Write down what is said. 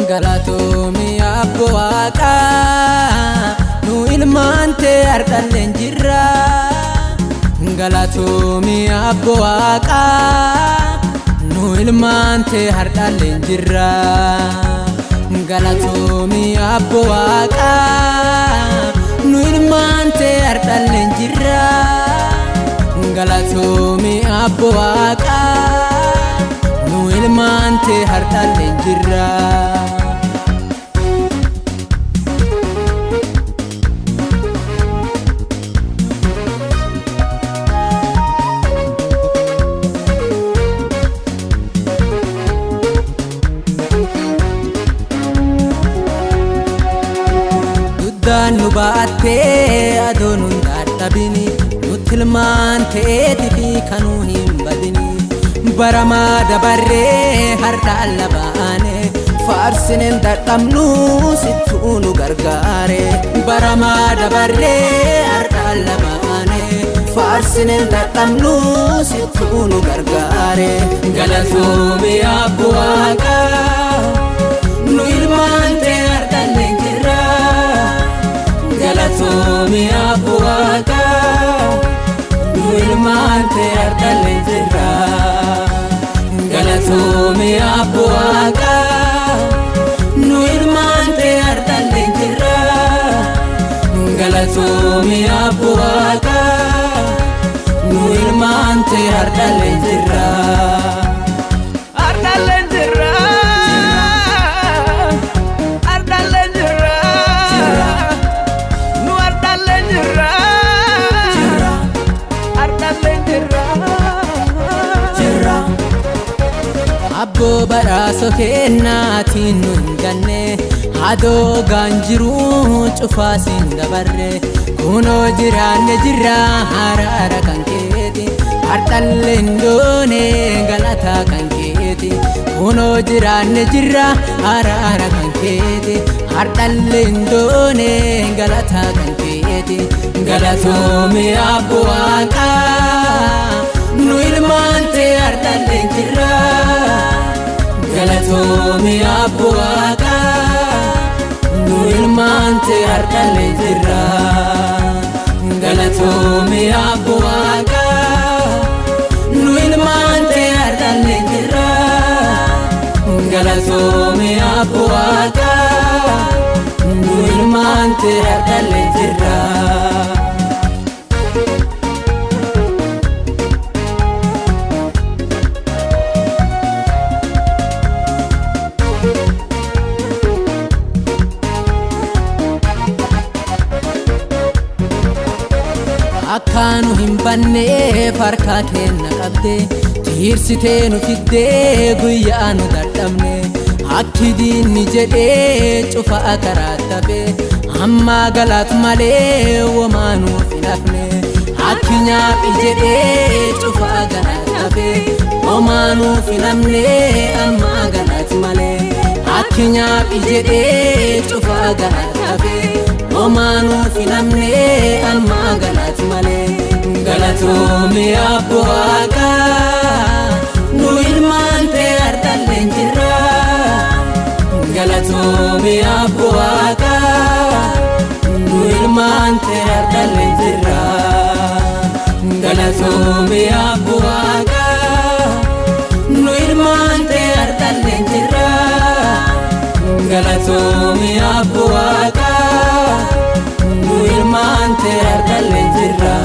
Galatoomi abbo waaqa nu ilmaan tee ardalleen jirra. Galatoomi abbo waaqa nu ilmaan tee ardalleen jirra. Galatoomi abbo waaqa nu ilmaan tee ardalleen jirra. Galatoomi abbo waaqa nu ilmaan tee ardalleen jirra. Nu baattee adoon dadhabini nutti ilmaan ta'eetifi kanuu hin badini. Baramaa dabarree hardhaan labaane faarsineen dadhabnu sittuu nu gargaare. Baramaa dabarree hardhaan labaane faarsineen dadhabnu sittuu nu gargaare. Galatoomi abbo waaqa nu ilmaan ta'e ardalleen jirra. Galatoomi abbo waaqa nu ilmaan tee ardalleen jirra. Galatoomi abbo waaqa nu ilmaan tee ardalleen jirra. Galatoomi abbo waaqa nu ilmaan tee ardalleen jirra. Abbo badhaasa kennaatiin nu hin ganne adoo gaanjiru cufaa siin dabarre. Kunoo jiraanne jirra araara kan keeti ardalleen doone galataa kan keeti. Kunoo jiraanne jirra araara kan keeti ardalleen doone galataa kan keeti. Galatoomi abbo waaqa nu ilmaan tee ardalleen jirra. Galatoomi abbo waaqa nu ilmaan tee ardalleen jirra. Galatoomi abbo waaqa nu ilmaan tee ardalleen jirra. Galatoomi abbo waaqa nu ilmaan tee ardalleen jirra. Akkaanu hin banneef harka kenna qabde tiirsitee nu fiddee guyyaa nu dadhabne. Akki diinni jedhee cufaa karaa tafe amma galatu malee womaa nuuf hin hafne. Akki nyaaphi jedhee cufaa karaa tafe womaa nuuf hin hafne amma galatu malee. Akki nyaaphi jedhee cufaa karaa tafe womaa nuuf hin hafne amma galatu malee. Galatoomi abbo waaqa nu ilmaan tee ardalleen jirra. Galatoomi abbo waaqa nu ilmaan tee ardalleen jirra. Galatoomi abbo waaqa nu ilmaan tee ardalleen jirra. Galatoomi abbo waaqa nu ilmaan tee ardalleen jirra.